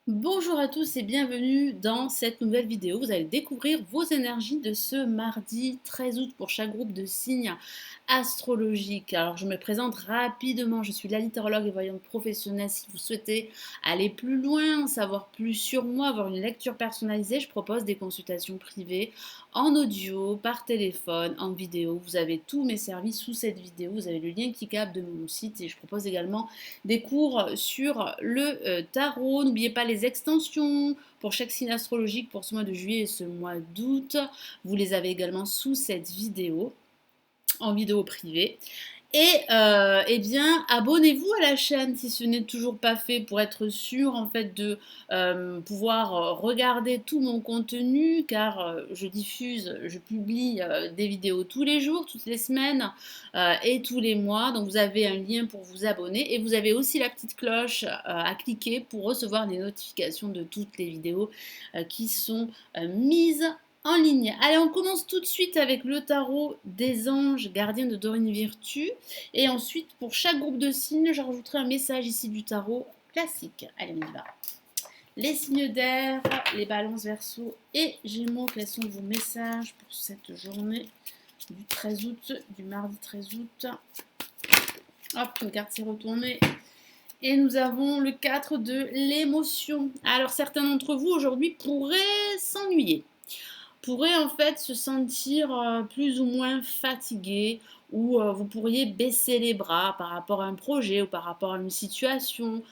Bonjour à tous et bienvenue dans cette nouvelle vidéo. Vous allez découvrir vos énergies de ce mardi 13 août pour chaque groupe de signes astrologiques. Alors je me présente rapidement, je suis l'alitérologue et voyante professionnelle. Si vous souhaitez aller plus loin, en savoir plus sur moi, avoir une lecture personnalisée, je propose des consultations privées en audio, par téléphone, en vidéo. Vous avez tous mes services sous cette vidéo. Vous avez le lien cliquable de mon site et je propose également des cours sur le tarot. N'oubliez pas les extensions pour chaque signe astrologique pour ce mois de juillet et ce mois d'août. Vous les avez également sous cette vidéo, en vidéo privée. Et eh bien, abonnez-vous à la chaîne si ce n'est toujours pas fait pour être sûr en fait de pouvoir regarder tout mon contenu car je publie des vidéos tous les jours, toutes les semaines et tous les mois. Donc vous avez un lien pour vous abonner et vous avez aussi la petite cloche à cliquer pour recevoir les notifications de toutes les vidéos qui sont mises en ligne. Allez, on commence tout de suite avec le tarot des anges gardiens de Dorine Virtue. Et ensuite, pour chaque groupe de signes, je rajouterai un message ici du tarot classique. Allez, on y va. Les signes d'air, les balances verseau et gémeaux, quels sont vos messages pour cette journée du 13 août, du mardi 13 août. Hop, une carte s'est retournée. Et nous avons le 4 de l'émotion. Alors, certains d'entre vous aujourd'hui pourraient s'ennuyer, pourrait en fait se sentir plus ou moins fatigué ou vous pourriez baisser les bras par rapport à un projet ou par rapport à une situation.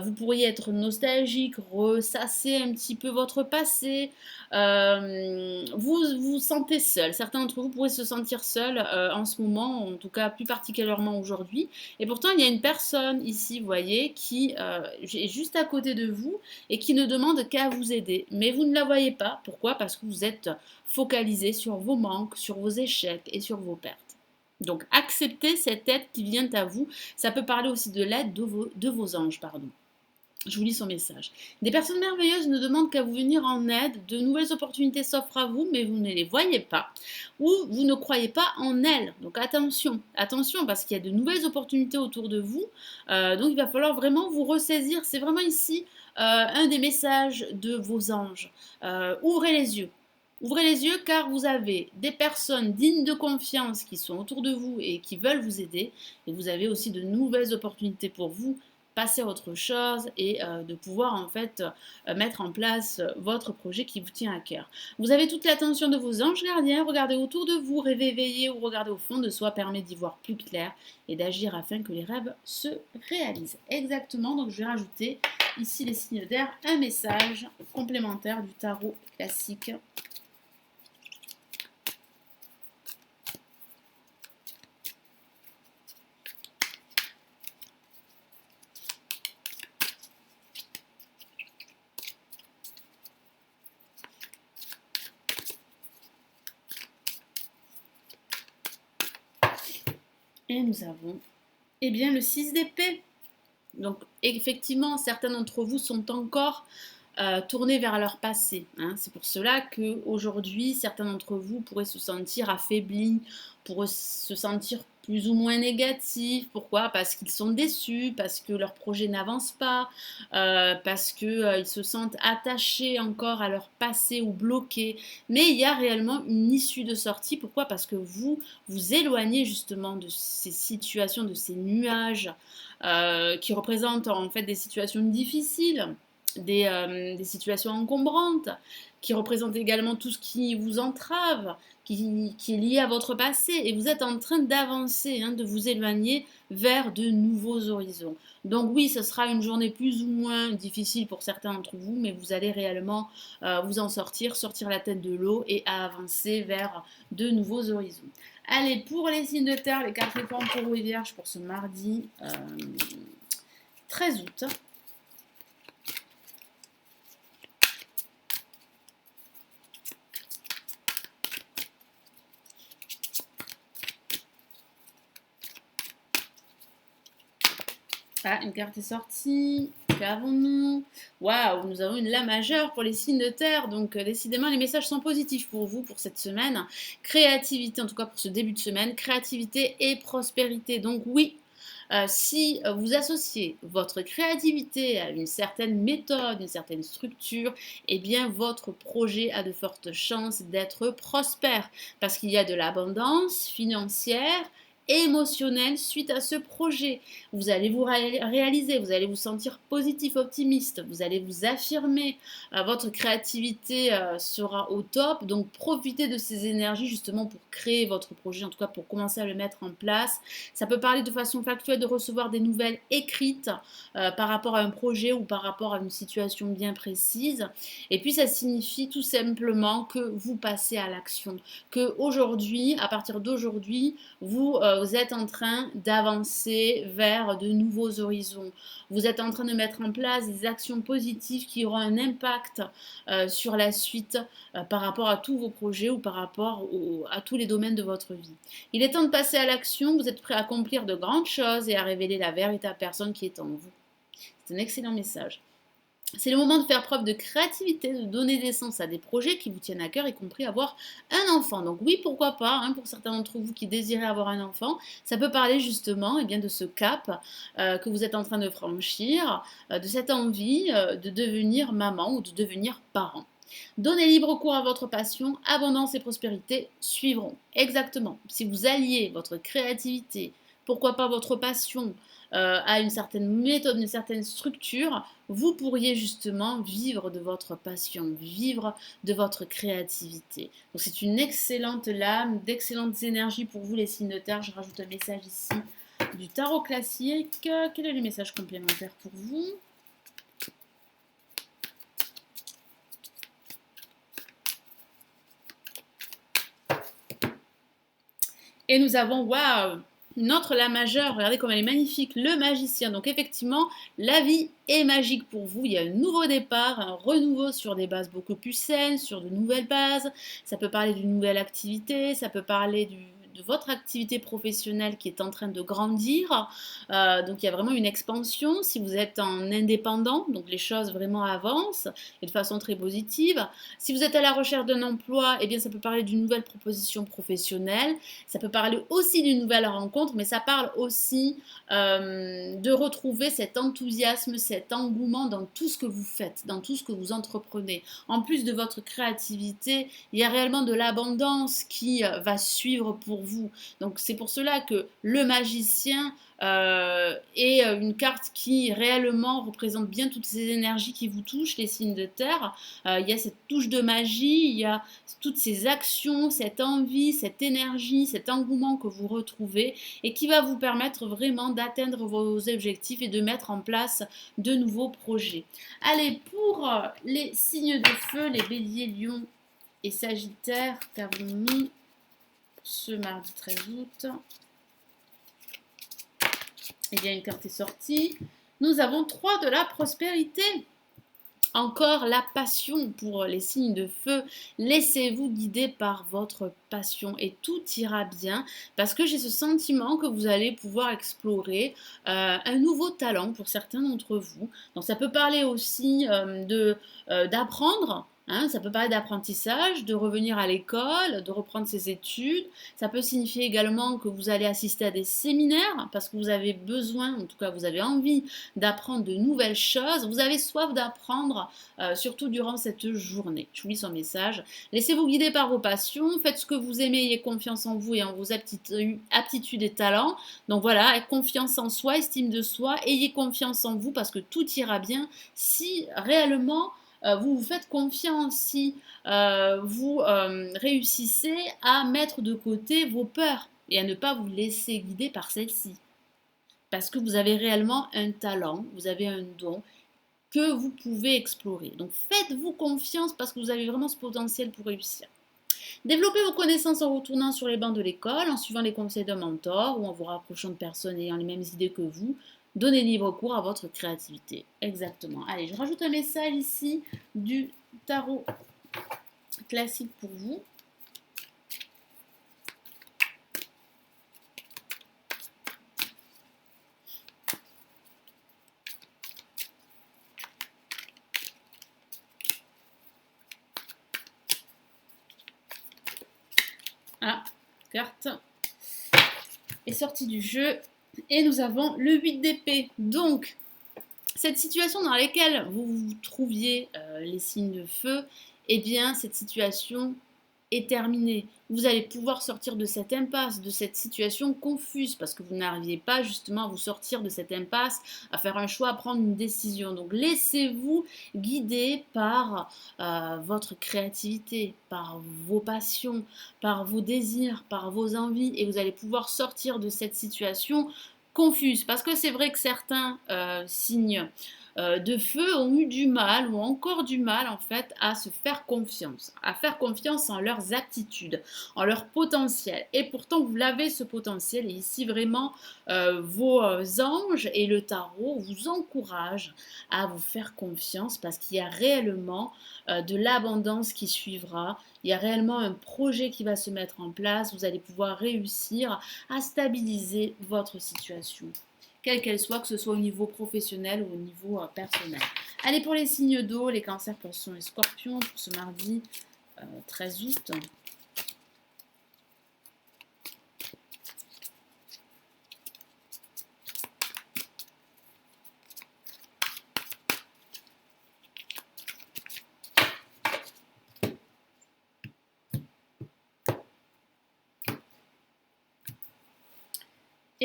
Vous pourriez être nostalgique, ressasser un petit peu votre passé. Vous vous sentez seul. Certains d'entre vous pourraient se sentir seuls en ce moment, en tout cas plus particulièrement aujourd'hui. Et pourtant, il y a une personne ici, vous voyez, qui est juste à côté de vous et qui ne demande qu'à vous aider. Mais vous ne la voyez pas. Pourquoi? Parce que vous êtes focalisé sur vos manques, sur vos échecs et sur vos pertes. Donc acceptez cette aide qui vient à vous. Ça peut parler aussi de l'aide de vos anges, pardon. Je vous lis son message. Des personnes merveilleuses ne demandent qu'à vous venir en aide. De nouvelles opportunités s'offrent à vous, mais vous ne les voyez pas. Ou vous ne croyez pas en elles. Donc attention, attention, parce qu'il y a de nouvelles opportunités autour de vous. Donc il va falloir vraiment vous ressaisir. C'est vraiment ici un des messages de vos anges. Ouvrez les yeux. Ouvrez les yeux car vous avez des personnes dignes de confiance qui sont autour de vous et qui veulent vous aider. Et vous avez aussi de nouvelles opportunités pour vous passer à autre chose et de pouvoir en fait mettre en place votre projet qui vous tient à cœur. Vous avez toute l'attention de vos anges gardiens, regardez autour de vous, rêvez éveillé ou regardez au fond de soi permet d'y voir plus clair et d'agir afin que les rêves se réalisent. Exactement, donc je vais rajouter ici les signes d'air, un message complémentaire du tarot classique. Et nous avons, eh bien, le 6 d'épée. Donc, effectivement, certains d'entre vous sont encore tournés vers leur passé, hein. C'est pour cela qu'aujourd'hui, certains d'entre vous pourraient se sentir affaiblis, pourraient se sentir plus ou moins négatifs. Pourquoi? Parce qu'ils sont déçus, parce que leur projet n'avance pas, parce qu'ils se sentent attachés encore à leur passé ou bloqués. Mais il y a réellement une issue de sortie. Pourquoi? Parce que vous vous éloignez justement de ces situations, de ces nuages qui représentent en fait des situations difficiles, des situations encombrantes, qui représentent également tout ce qui vous entrave, qui est lié à votre passé, et vous êtes en train d'avancer, hein, de vous éloigner vers de nouveaux horizons. Donc oui, ce sera une journée plus ou moins difficile pour certains d'entre vous, mais vous allez réellement vous en sortir, sortir la tête de l'eau et avancer vers de nouveaux horizons. Allez, pour les signes de terre, les cartes réformes taureau et vierge pour ce mardi 13 août. Ah, une carte est sortie. Qu'avons-nous? Waouh, nous avons une La majeure pour les signes de terre. Donc, décidément, les messages sont positifs pour vous pour cette semaine. Créativité, en tout cas pour ce début de semaine. Créativité et prospérité. Donc, oui. Si vous associez votre créativité à une certaine méthode, une certaine structure, eh bien votre projet a de fortes chances d'être prospère parce qu'il y a de l'abondance financière, émotionnelle suite à ce projet. Vous allez vous réaliser, vous allez vous sentir positif, optimiste, vous allez vous affirmer, votre créativité sera au top. Donc profitez de ces énergies justement pour créer votre projet, en tout cas pour commencer à le mettre en place. Ça peut parler de façon factuelle de recevoir des nouvelles écrites par rapport à un projet ou par rapport à une situation bien précise. Et puis ça signifie tout simplement que vous passez à l'action, que aujourd'hui, à partir d'aujourd'hui, vous êtes en train d'avancer vers de nouveaux horizons. Vous êtes en train de mettre en place des actions positives qui auront un impact sur la suite par rapport à tous vos projets ou par rapport à tous les domaines de votre vie. Il est temps de passer à l'action, vous êtes prêt à accomplir de grandes choses et à révéler la véritable personne qui est en vous. C'est un excellent message. C'est le moment de faire preuve de créativité, de donner des sens à des projets qui vous tiennent à cœur, y compris avoir un enfant. Donc oui, pourquoi pas, hein, pour certains d'entre vous qui désirez avoir un enfant, ça peut parler justement eh bien, de ce cap que vous êtes en train de franchir, de cette envie de devenir maman ou de devenir parent. Donnez libre cours à votre passion, abondance et prospérité suivront. Exactement. Si vous alliez votre créativité, pourquoi pas votre passion, à une certaine méthode, une certaine structure, vous pourriez justement vivre de votre passion, vivre de votre créativité. Donc c'est une excellente lame, d'excellentes énergies pour vous les signes de terre. Je rajoute un message ici du tarot classique. Quel est le message complémentaire pour vous ? Et nous avons, waouh, notre la majeure, regardez comme elle est magnifique, le magicien. Donc effectivement, la vie est magique pour vous. Il y a un nouveau départ, un renouveau sur des bases beaucoup plus saines, sur de nouvelles bases. Ça peut parler d'une nouvelle activité, ça peut parler de votre activité professionnelle qui est en train de grandir. Donc il y a vraiment une expansion. Si vous êtes en indépendant, donc les choses vraiment avancent et de façon très positive. Si vous êtes à la recherche d'un emploi, eh bien ça peut parler d'une nouvelle proposition professionnelle. Ça peut parler aussi d'une nouvelle rencontre, mais ça parle aussi de retrouver cet enthousiasme, cet engouement dans tout ce que vous faites, dans tout ce que vous entreprenez. En plus de votre créativité, il y a réellement de l'abondance qui va suivre pour vous. Donc c'est pour cela que le magicien est une carte qui réellement représente bien toutes ces énergies qui vous touchent, les signes de terre. Il y a cette touche de magie, il y a toutes ces actions, cette envie, cette énergie, cet engouement que vous retrouvez et qui va vous permettre vraiment d'atteindre vos objectifs et de mettre en place de nouveaux projets. Allez, pour les signes de feu, les béliers, lions et sagittaires, qu'avons-nous ce mardi 13 août? Eh bien, une carte est sortie. Nous avons 3 de la prospérité. Encore la passion pour les signes de feu. Laissez-vous guider par votre passion et tout ira bien parce que j'ai ce sentiment que vous allez pouvoir explorer un nouveau talent pour certains d'entre vous. Donc ça peut parler aussi d'apprendre. Hein, ça peut parler d'apprentissage, de revenir à l'école, de reprendre ses études. Ça peut signifier également que vous allez assister à des séminaires parce que vous avez besoin, en tout cas vous avez envie d'apprendre de nouvelles choses. Vous avez soif d'apprendre, surtout durant cette journée. Je vous lis son message. Laissez-vous guider par vos passions. Faites ce que vous aimez. Ayez confiance en vous et en vos aptitudes et talents. Donc voilà, confiance en soi, estime de soi. Ayez confiance en vous parce que tout ira bien si réellement vous vous faites confiance, si vous réussissez à mettre de côté vos peurs et à ne pas vous laisser guider par celles-ci. Parce que vous avez réellement un talent, vous avez un don que vous pouvez explorer. Donc faites-vous confiance parce que vous avez vraiment ce potentiel pour réussir. Développez vos connaissances en retournant sur les bancs de l'école, en suivant les conseils d'un mentor ou en vous rapprochant de personnes ayant les mêmes idées que vous. Donnez libre cours à votre créativité. Exactement. Allez, je rajoute un message ici du tarot classique pour vous. Ah, carte est sortie du jeu. Et nous avons le 8 d'épée. Donc, cette situation dans laquelle vous vous trouviez, les signes de feu, eh bien, cette situation est terminée. Vous allez pouvoir sortir de cette impasse, de cette situation confuse, parce que vous n'arriviez pas justement à vous sortir de cette impasse, à faire un choix, à prendre une décision. Donc laissez-vous guider par votre créativité, par vos passions, par vos désirs, par vos envies, et vous allez pouvoir sortir de cette situation confuse. Parce que c'est vrai que certains signes de feu ont eu du mal ou encore du mal en fait à se faire confiance, à faire confiance en leurs aptitudes, en leur potentiel. Et pourtant, vous l'avez ce potentiel. Et ici, vraiment, vos anges et le tarot vous encouragent à vous faire confiance parce qu'il y a réellement de l'abondance qui suivra. Il y a réellement un projet qui va se mettre en place. Vous allez pouvoir réussir à stabiliser votre situation quelle qu'elle soit, que ce soit au niveau professionnel ou au niveau personnel. Allez, pour les signes d'eau, les cancers, poissons et scorpions, pour ce mardi 13 août.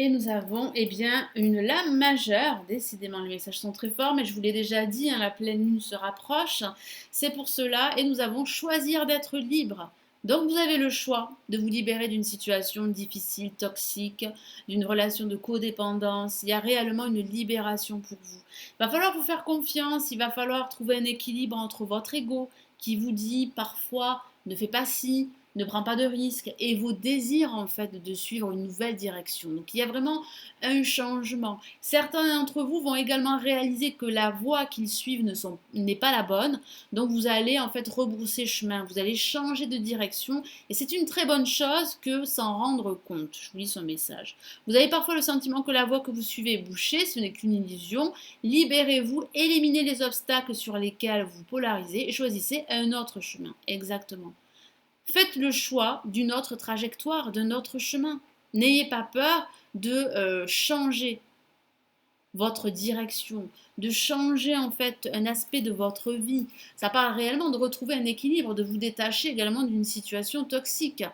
Et nous avons eh bien, une lame majeure. Décidément, les messages sont très forts, mais je vous l'ai déjà dit, hein, la pleine lune se rapproche. C'est pour cela. Et nous avons choisir d'être libre. Donc vous avez le choix de vous libérer d'une situation difficile, toxique, d'une relation de codépendance. Il y a réellement une libération pour vous. Il va falloir vous faire confiance, il va falloir trouver un équilibre entre votre ego qui vous dit parfois ne fais pas ci, ne prend pas de risques et vos désirs en fait de suivre une nouvelle direction. Donc il y a vraiment un changement. Certains d'entre vous vont également réaliser que la voie qu'ils suivent n'est pas la bonne. Donc vous allez en fait rebrousser chemin, vous allez changer de direction et c'est une très bonne chose que s'en rendre compte. Je vous lis son message. Vous avez parfois le sentiment que la voie que vous suivez est bouchée, ce n'est qu'une illusion. Libérez-vous, éliminez les obstacles sur lesquels vous polarisez et choisissez un autre chemin. Exactement. Faites le choix d'une autre trajectoire, d'un autre chemin. N'ayez pas peur de changer votre direction, de changer en fait un aspect de votre vie. Ça parle réellement de retrouver un équilibre, de vous détacher également d'une situation toxique.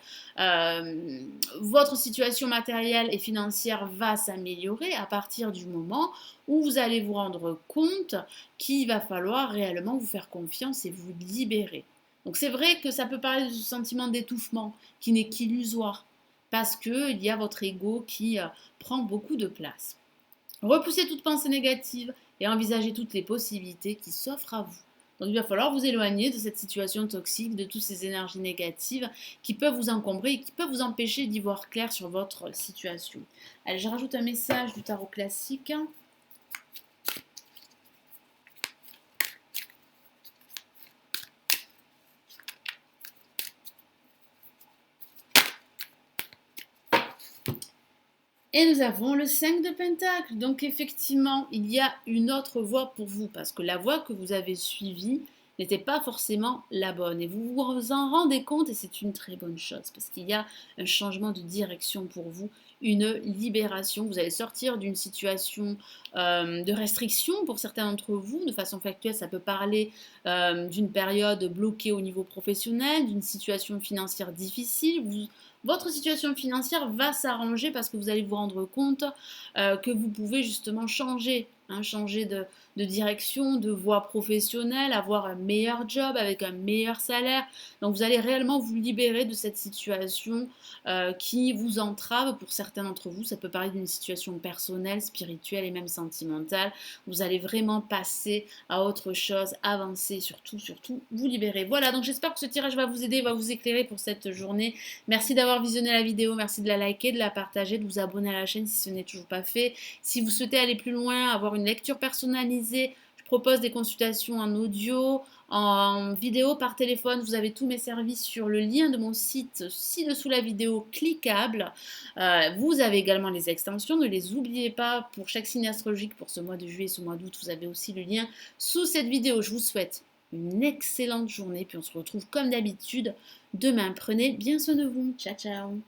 Votre situation matérielle et financière va s'améliorer à partir du moment où vous allez vous rendre compte qu'il va falloir réellement vous faire confiance et vous libérer. Donc c'est vrai que ça peut parler de ce sentiment d'étouffement qui n'est qu'illusoire parce qu'il y a votre ego qui prend beaucoup de place. Repoussez toute pensée négative et envisagez toutes les possibilités qui s'offrent à vous. Donc il va falloir vous éloigner de cette situation toxique, de toutes ces énergies négatives qui peuvent vous encombrer et qui peuvent vous empêcher d'y voir clair sur votre situation. Allez, je rajoute un message du tarot classique. Et nous avons le 5 de Pentacle. Donc effectivement, il y a une autre voie pour vous parce que la voie que vous avez suivie n'était pas forcément la bonne. Et vous vous en rendez compte et c'est une très bonne chose parce qu'il y a un changement de direction pour vous, une libération. Vous allez sortir d'une situation de restriction pour certains d'entre vous. De façon factuelle, ça peut parler d'une période bloquée au niveau professionnel, d'une situation financière difficile. Votre situation financière va s'arranger parce que vous allez vous rendre compte que vous pouvez justement changer, hein, changer de direction, de voie professionnelle, avoir un meilleur job avec un meilleur salaire. Donc vous allez réellement vous libérer de cette situation qui vous entrave pour certains d'entre vous. Ça peut parler d'une situation personnelle, spirituelle et même sentimentale. Vous allez vraiment passer à autre chose, avancer, surtout vous libérer. Voilà, donc j'espère que ce tirage va vous aider, va vous éclairer pour cette journée. Merci d'avoir visionné la vidéo, merci de la liker, de la partager, de vous abonner à la chaîne si ce n'est toujours pas fait. Si vous souhaitez aller plus loin, avoir une lecture personnalisée, je propose des consultations en audio, en vidéo, par téléphone. Vous avez tous mes services sur le lien de mon site ci-dessous la vidéo cliquable. Vous avez également les extensions, ne les oubliez pas pour chaque signe astrologique pour ce mois de juillet et ce mois d'août. Vous avez aussi le lien sous cette vidéo. Je vous souhaite une excellente journée, puis on se retrouve comme d'habitude demain. Prenez bien soin de vous. Ciao, ciao.